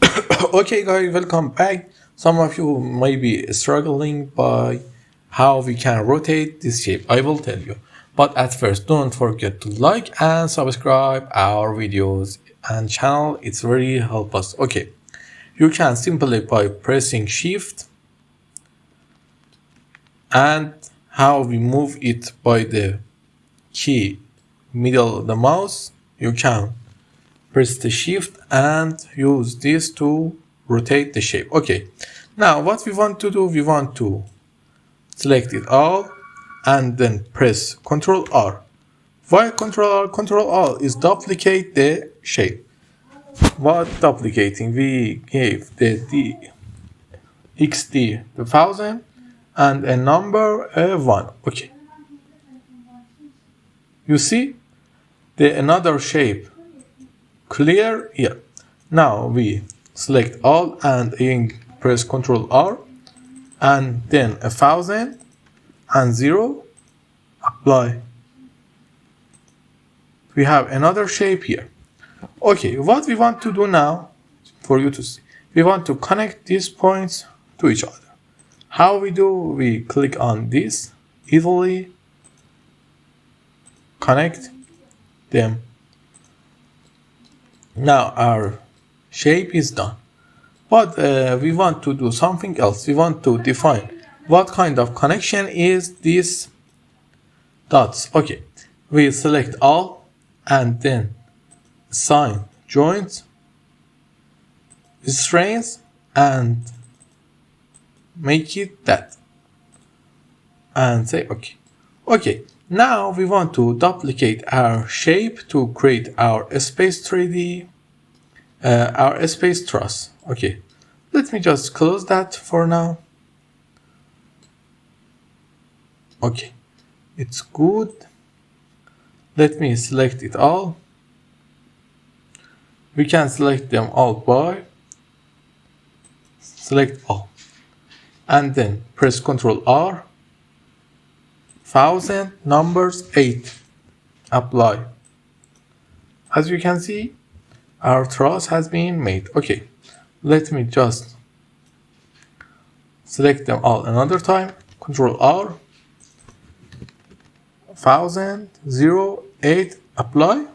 Okay guys, welcome back. Some of you may be struggling by how we can rotate this shape. I will tell you. But at first, don't forget to like and subscribe our videos and channel. It's very help us. Okay, you can simply by pressing shift and how we move it by the key middle of the mouse. You can press the shift and use this to rotate the shape. Okay, now what we want to do, we want to select it all and then press Ctrl R. Why Ctrl R? Ctrl R is duplicate the shape. What duplicating? We gave the XD 1000 and a number 1. Okay, you see the another shape clear here. Now we select all and again press Ctrl R and then 1000 and 0, apply. We have another shape here. Okay, what we want to do now for you to see, we want to connect these points to each other. How we do? We click on this, easily connect them. Now our shape is done. But we want to do something else. We want to define what kind of connection is this dots. Okay, we select all and then assign joints, strings, and make it that. And say okay. Okay, now we want to duplicate our shape to create our space 3D, our space truss. Okay, let me just close that for now. Okay, it's good. Let me select it all. We can select them all by select all and then press Ctrl R, 1000 numbers 8, apply. As you can see, our truss has been made. Okay, let me just select them all another time. Ctrl R, 1000 0 8, apply.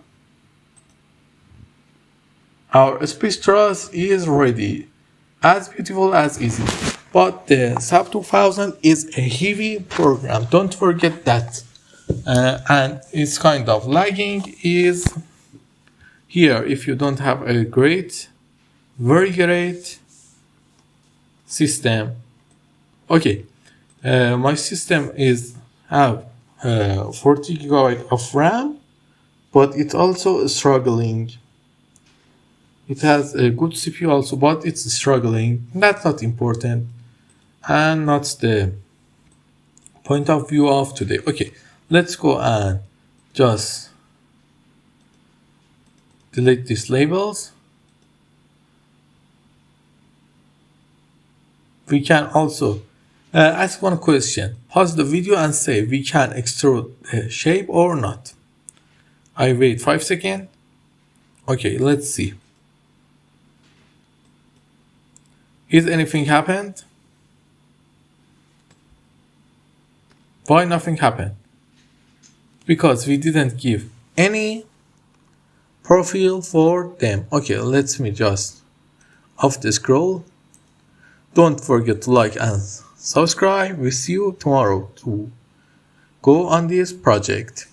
Our space truss is ready, as beautiful as easy. But the SAP 2000 is a heavy program. Don't forget that. And it's kind of lagging is here if you don't have a very great system. Okay, my system is have 40 GB of RAM, but it's also struggling. It has a good CPU also, but it's struggling. That's not important and not the point of view of today. Okay, let's go and just delete these labels. We can also ask one question. Pause the video and say we can extrude the shape or not. I wait 5 seconds. Okay, let's see. Is anything happened? Why nothing happened? Because we didn't give any profile for them. Okay, let me just off the scroll. Don't forget to like and subscribe. We'll see you tomorrow to go on this project.